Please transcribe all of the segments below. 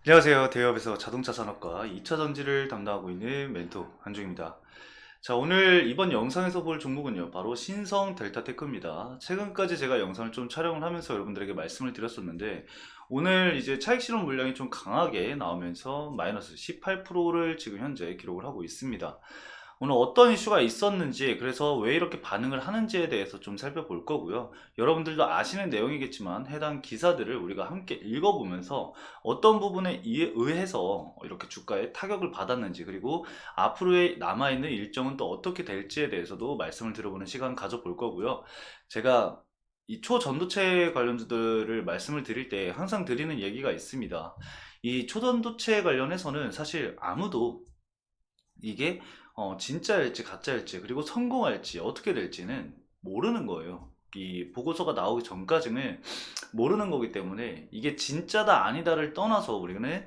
안녕하세요. 대기업에서 자동차 산업과 2차 전지를 담당하고 있는 멘토 한중입니다. 자, 오늘 이번 영상에서 볼 종목은요, 바로 신성 델타테크입니다. 최근까지 제가 영상을 좀 촬영을 하면서 여러분들에게 말씀을 드렸었는데, 오늘 이제 차익 실현 물량이 좀 강하게 나오면서 마이너스 18%를 지금 현재 기록을 하고 있습니다. 오늘 어떤 이슈가 있었는지, 그래서 왜 이렇게 반응을 하는지에 대해서 좀 살펴볼 거고요. 여러분들도 아시는 내용이겠지만 해당 기사들을 우리가 함께 읽어보면서 어떤 부분에 의해서 이렇게 주가에 타격을 받았는지, 그리고 앞으로의 남아있는 일정은 또 어떻게 될지에 대해서도 말씀을 드려보는 시간 가져볼 거고요. 제가 이 초전도체 관련주들을 말씀을 드릴 때 항상 드리는 얘기가 있습니다. 이 초전도체 관련해서는 사실 아무도 이게 진짜일지 가짜일지, 그리고 성공할지 어떻게 될지는 모르는 거예요. 이 보고서가 나오기 전까지는 모르는 거기 때문에, 이게 진짜다 아니다를 떠나서 우리는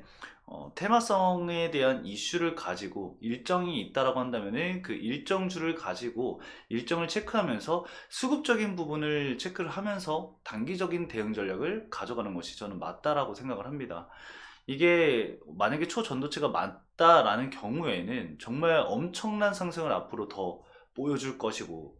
테마성에 대한 이슈를 가지고 일정이 있다라고 한다면은 그 일정주를 가지고 일정을 체크하면서 수급적인 부분을 체크를 하면서 단기적인 대응 전략을 가져가는 것이 저는 맞다라고 생각을 합니다. 이게 만약에 초전도체가 맞다라는 경우에는 정말 엄청난 상승을 앞으로 더 보여줄 것이고,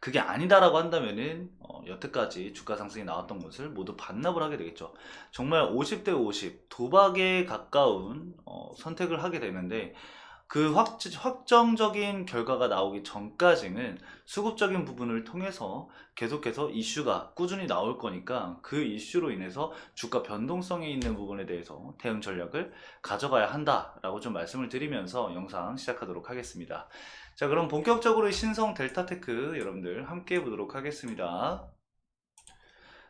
그게 아니다라고 한다면은 여태까지 주가 상승이 나왔던 것을 모두 반납을 하게 되겠죠. 정말 50대 50 도박에 가까운 선택을 하게 되는데, 그 확정적인 결과가 나오기 전까지는 수급적인 부분을 통해서 계속해서 이슈가 꾸준히 나올 거니까, 그 이슈로 인해서 주가 변동성이 있는 부분에 대해서 대응 전략을 가져가야 한다라고 좀 말씀을 드리면서 영상 시작하도록 하겠습니다. 자, 그럼 본격적으로 신성 델타테크 여러분들 함께 보도록 하겠습니다.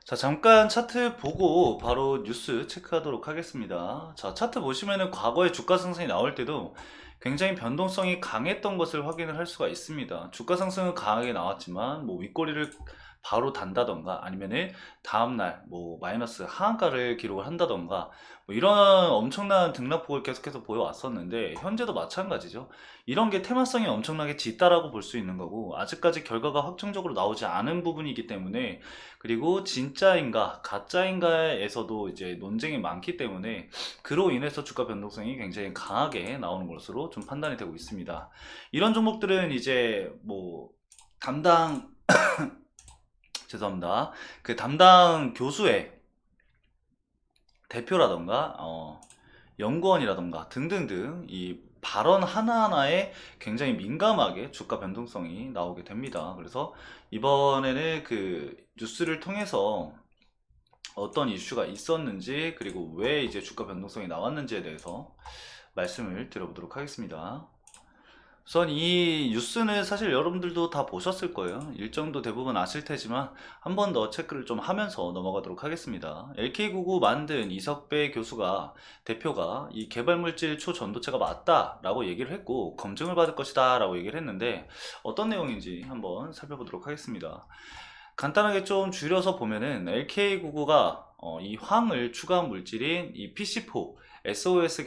자, 잠깐 차트 보고 바로 뉴스 체크하도록 하겠습니다. 자, 차트 보시면은 과거에 주가 상승이 나올 때도 굉장히 변동성이 강했던 것을 확인을 할 수가 있습니다. 주가 상승은 강하게 나왔지만 뭐 윗꼬리를 바로 단다던가, 아니면은 다음날 뭐 마이너스 하한가를 기록을 한다던가, 뭐 이런 엄청난 등락폭을 계속해서 보여왔었는데, 현재도 마찬가지죠. 이런 게 테마성이 엄청나게 짙다라고 볼 수 있는 거고, 아직까지 결과가 확정적으로 나오지 않은 부분이기 때문에, 그리고 진짜인가 가짜인가에서도 이제 논쟁이 많기 때문에, 그로 인해서 주가 변동성이 굉장히 강하게 나오는 것으로 좀 판단이 되고 있습니다. 이런 종목들은 이제 뭐 담당 죄송합니다. 그 담당 교수의 대표라던가 연구원이라던가 등등등 이 발언 하나하나에 굉장히 민감하게 주가 변동성이 나오게 됩니다. 그래서 이번에는 그 뉴스를 통해서 어떤 이슈가 있었는지, 그리고 왜 이제 주가 변동성이 나왔는지에 대해서 말씀을 드려보도록 하겠습니다. 우선 이 뉴스는 사실 여러분들도 다 보셨을 거예요. 일정도 대부분 아실 테지만 한 번 더 체크를 좀 하면서 넘어가도록 하겠습니다. LK99 만든 이석배 교수가, 대표가 이 개발물질 초전도체가 맞다라고 얘기를 했고 검증을 받을 것이다 라고 얘기를 했는데, 어떤 내용인지 한번 살펴보도록 하겠습니다. 간단하게 좀 줄여서 보면은 LK99가 이 황을 추가한 물질인 이 PC4 SOS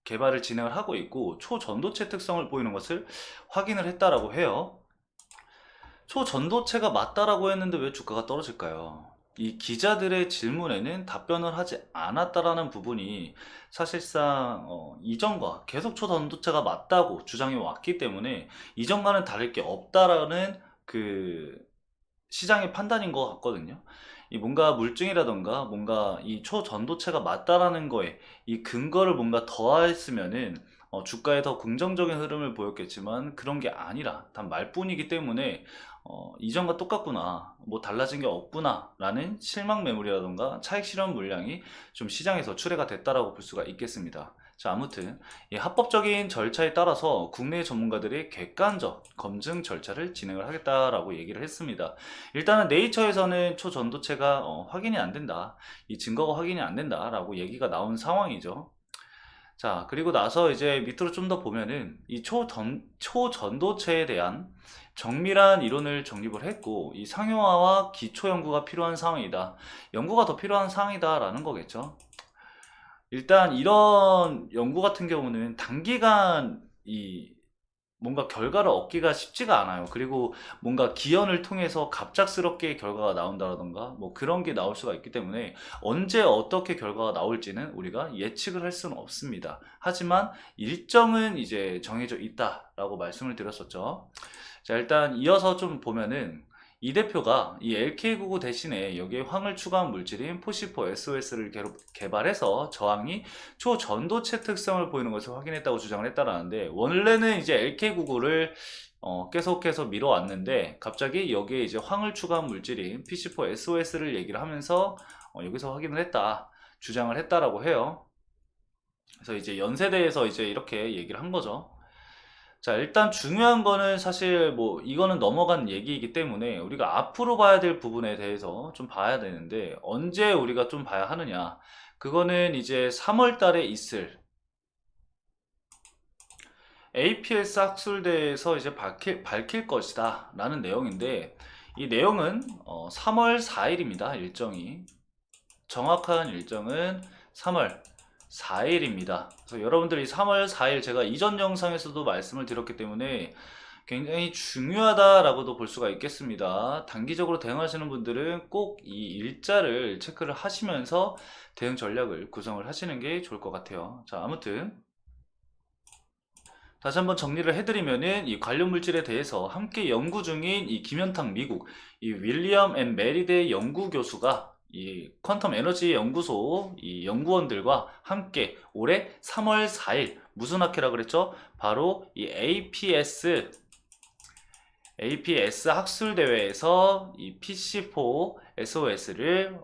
개발을 진행을 하고 있고, 초전도체 특성을 보이는 것을 확인을 했다라고 해요. 초전도체가 맞다라고 했는데 왜 주가가 떨어질까요? 이 기자들의 질문에는 답변을 하지 않았다라는 부분이 사실상 이전과 계속 초전도체가 맞다고 주장해 왔기 때문에 이전과는 다를 게 없다라는 그 시장의 판단인 것 같거든요. 이 뭔가 물증이라던가 뭔가 이 초전도체가 맞다라는 거에 이 근거를 뭔가 더했으면은 주가에 더 긍정적인 흐름을 보였겠지만, 그런 게 아니라 단 말뿐이기 때문에 이전과 똑같구나, 뭐 달라진 게 없구나 라는 실망 매물이라던가 차익 실현 물량이 좀 시장에서 출회가 됐다라고 볼 수가 있겠습니다. 자, 아무튼 이 합법적인 절차에 따라서 국내 전문가들이 객관적 검증 절차를 진행을 하겠다라고 얘기를 했습니다. 일단은 네이처에서는 초전도체가 확인이 안 된다, 이 증거가 확인이 안 된다라고 얘기가 나온 상황이죠. 자, 그리고 나서 이제 밑으로 좀 더 보면은 이 초전도체에 대한 정밀한 이론을 정립을 했고, 이 상용화와 기초 연구가 필요한 상황이다, 연구가 더 필요한 상황이다라는 거겠죠. 일단 이런 연구 같은 경우는 단기간 이 뭔가 결과를 얻기가 쉽지가 않아요. 그리고 뭔가 기연을 통해서 갑작스럽게 결과가 나온다던가 뭐 그런 게 나올 수가 있기 때문에 언제 어떻게 결과가 나올지는 우리가 예측을 할 수는 없습니다. 하지만 일정은 이제 정해져 있다라고 말씀을 드렸었죠. 자, 일단 이어서 좀 보면은 이 대표가 이 LK99 대신에 여기에 황을 추가한 물질인 포시포 SOS를 개발해서 저항이 초전도체 특성을 보이는 것을 확인했다고 주장을 했다라는데, 원래는 이제 LK99를 계속해서 미뤄왔는데 갑자기 여기에 이제 황을 추가한 물질인 PC4 SOS를 얘기를 하면서 여기서 확인을 했다, 주장을 했다라고 해요. 그래서 이제 연세대에서 이제 이렇게 얘기를 한 거죠. 자, 일단 중요한 거는 사실 뭐 이거는 넘어간 얘기이기 때문에 우리가 앞으로 봐야 될 부분에 대해서 좀 봐야 되는데, 언제 우리가 좀 봐야 하느냐, 그거는 이제 3월 달에 있을 APS 학술대에서 이제 밝힐 것이다 라는 내용인데, 이 내용은 3월 4일입니다. 일정이, 정확한 일정은 3월 4일입니다. 그래서 여러분들이 3월 4일 제가 이전 영상에서도 말씀을 드렸기 때문에 굉장히 중요하다라고도 볼 수가 있겠습니다. 단기적으로 대응하시는 분들은 꼭 이 일자를 체크를 하시면서 대응 전략을 구성을 하시는 게 좋을 것 같아요. 자, 아무튼 다시 한번 정리를 해드리면은 이 관련 물질에 대해서 함께 연구 중인 이 김현탁 미국 이 윌리엄 앤 메리대 연구 교수가 이 퀀텀 에너지 연구소 이 연구원들과 함께 올해 3월 4일 무슨 학회라 그랬죠? 바로 이 APS 학술 대회에서 이 PC4 SOS를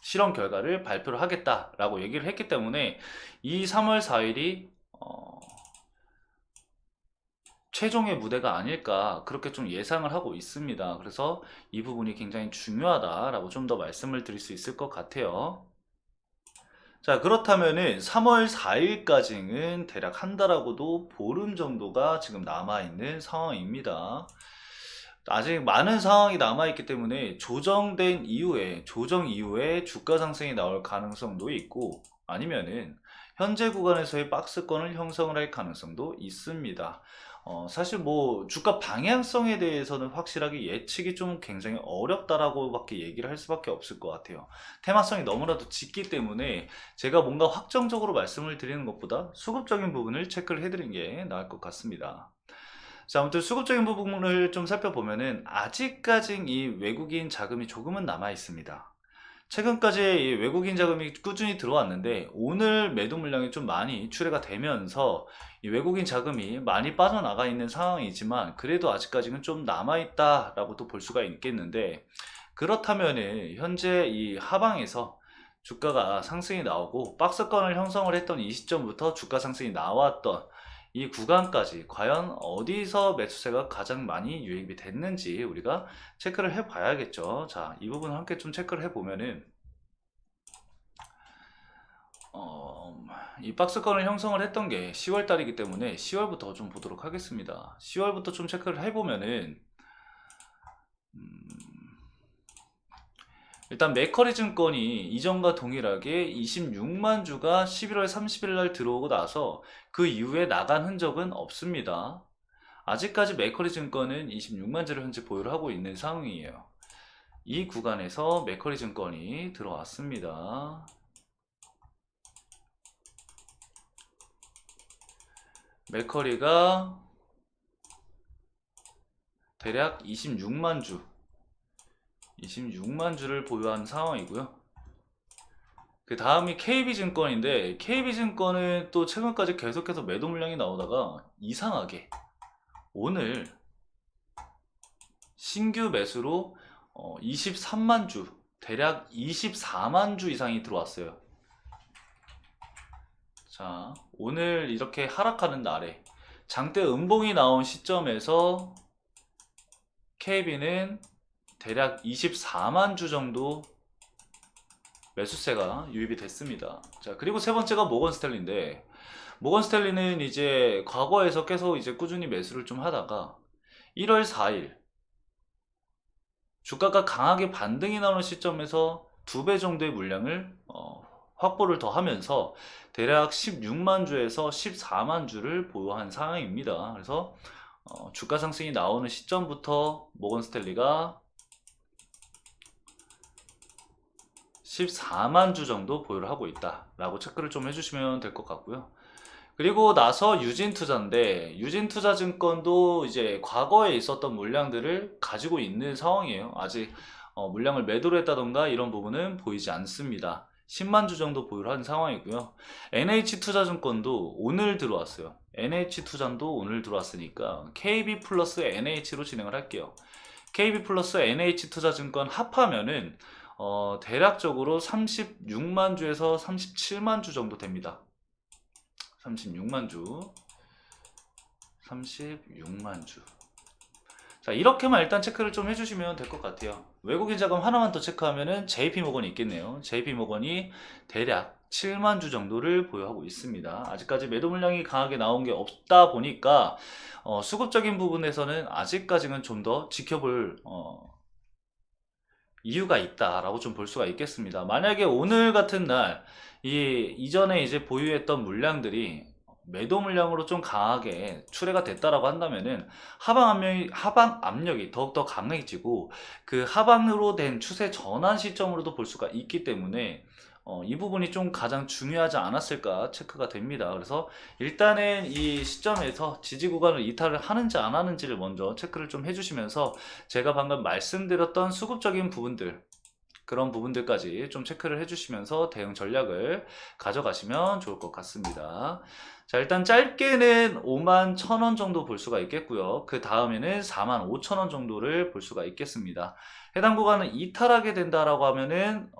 실험 결과를 발표를 하겠다라고 얘기를 했기 때문에 이 3월 4일이 최종의 무대가 아닐까, 그렇게 좀 예상을 하고 있습니다. 그래서 이 부분이 굉장히 중요하다라고 좀 더 말씀을 드릴 수 있을 것 같아요. 자, 그렇다면은 3월 4일까지는 대략 한 달하고도 보름 정도가 지금 남아있는 상황입니다. 아직 많은 상황이 남아있기 때문에 조정 이후에 주가 상승이 나올 가능성도 있고, 아니면은 현재 구간에서의 박스권을 형성을 할 가능성도 있습니다. 사실 뭐 주가 방향성에 대해서는 확실하게 예측이 좀 굉장히 어렵다라고 밖에 얘기를 할 수밖에 없을 것 같아요. 테마성이 너무나도 짙기 때문에 제가 뭔가 확정적으로 말씀을 드리는 것보다 수급적인 부분을 체크를 해드리는 게 나을 것 같습니다. 자, 아무튼 수급적인 부분을 좀 살펴보면은 아직까지 이 외국인 자금이 조금은 남아 있습니다. 최근까지 이 외국인 자금이 꾸준히 들어왔는데 오늘 매도 물량이 좀 많이 출회가 되면서 이 외국인 자금이 많이 빠져나가 있는 상황이지만, 그래도 아직까지는 좀 남아있다라고도 볼 수가 있겠는데, 그렇다면은 현재 이 하방에서 주가가 상승이 나오고 박스권을 형성을 했던 이 시점부터 주가 상승이 나왔던 이 구간까지 과연 어디서 매수세가 가장 많이 유입이 됐는지 우리가 체크를 해 봐야겠죠. 자, 이 부분 함께 좀 체크를 해 보면은 이 박스권을 형성을 했던 게 10월 달이기 때문에 10월부터 좀 보도록 하겠습니다. 10월부터 좀 체크를 해 보면은 일단 메커리 증권이 이전과 동일하게 26만 주가 11월 30일 날 들어오고 나서 그 이후에 나간 흔적은 없습니다. 아직까지 메커리 증권은 26만 주를 현재 보유를 하고 있는 상황이에요. 이 구간에서 메커리 증권이 들어왔습니다. 메커리가 대략 26만 주를 보유한 상황이고요. 그 다음이 KB증권인데, KB증권은 또 최근까지 계속해서 매도 물량이 나오다가 이상하게 오늘 신규 매수로 23만 주, 대략 24만 주 이상이 들어왔어요. 자, 오늘 이렇게 하락하는 날에 장대 음봉이 나온 시점에서 KB는 대략 24만 주 정도 매수세가 유입이 됐습니다. 자, 그리고 세 번째가 모건 스탠리인데, 모건 스탠리는 이제 과거에서 계속 이제 꾸준히 매수를 좀 하다가 1월 4일 주가가 강하게 반등이 나오는 시점에서 2배 정도의 물량을 확보를 더 하면서 대략 16만 주에서 14만 주를 보유한 상황입니다. 그래서 주가 상승이 나오는 시점부터 모건 스탠리가 14만 주 정도 보유를 하고 있다라고 체크를 좀 해주시면 될 것 같고요. 그리고 나서 유진투자인데, 유진투자증권도 이제 과거에 있었던 물량들을 가지고 있는 상황이에요. 아직 물량을 매도를 했다던가 이런 부분은 보이지 않습니다. 10만 주 정도 보유를 한 상황이고요. NH투자증권도 오늘 들어왔어요. NH투자도 오늘 들어왔으니까 KB 플러스 NH로 진행을 할게요. KB 플러스 NH투자증권 합하면은 대략적으로 36만 주에서 37만 주 정도 됩니다. 36만 주, 36만 주. 자, 이렇게만 일단 체크를 좀 해주시면 될 것 같아요. 외국인 자금 하나만 더 체크하면은 JP모건이 있겠네요. JP모건이 대략 7만 주 정도를 보유하고 있습니다. 아직까지 매도 물량이 강하게 나온 게 없다 보니까 수급적인 부분에서는 아직까지는 좀 더 지켜볼 이유가 있다라고 좀 볼 수가 있겠습니다. 만약에 오늘 같은 날 이전에 이제 보유했던 물량들이 매도 물량으로 좀 강하게 출회가 됐다라고 한다면은 하방 압력이 더욱더 강해지고 그 하방으로 된 추세 전환 시점으로도 볼 수가 있기 때문에 이 부분이 좀 가장 중요하지 않았을까 체크가 됩니다. 그래서 일단은 이 시점에서 지지 구간을 이탈을 하는지 안 하는지를 먼저 체크를 좀 해주시면서 제가 방금 말씀드렸던 수급적인 부분들, 그런 부분들까지 좀 체크를 해주시면서 대응 전략을 가져가시면 좋을 것 같습니다. 자, 일단 짧게는 5만 1,000원 정도 볼 수가 있겠고요. 그 다음에는 4만 5천원 정도를 볼 수가 있겠습니다. 해당 구간을 이탈하게 된다라고 하면은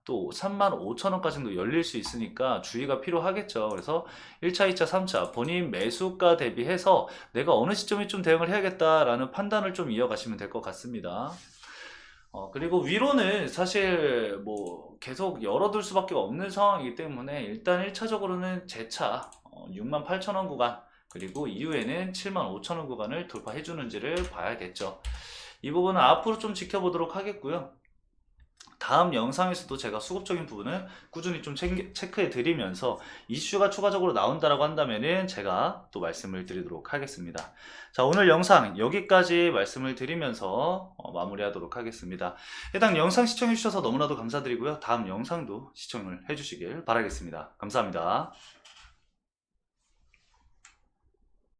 또 3만 5천원까지도 열릴 수 있으니까 주의가 필요하겠죠. 그래서 1차, 2차, 3차 본인 매수가 대비해서 내가 어느 시점에 좀 대응을 해야겠다라는 판단을 좀 이어가시면 될 것 같습니다. 그리고 위로는 사실 뭐 계속 열어둘 수밖에 없는 상황이기 때문에 일단 1차적으로는 재차 6만 8천원 구간, 그리고 이후에는 7만 5천원 구간을 돌파해 주는지를 봐야겠죠. 이 부분은 앞으로 좀 지켜보도록 하겠고요. 다음 영상에서도 제가 수급적인 부분을 꾸준히 좀 체크해 드리면서 이슈가 추가적으로 나온다라고 한다면은 제가 또 말씀을 드리도록 하겠습니다. 자, 오늘 영상 여기까지 말씀을 드리면서 마무리하도록 하겠습니다. 해당 영상 시청해 주셔서 너무나도 감사드리고요. 다음 영상도 시청을 해 주시길 바라겠습니다. 감사합니다.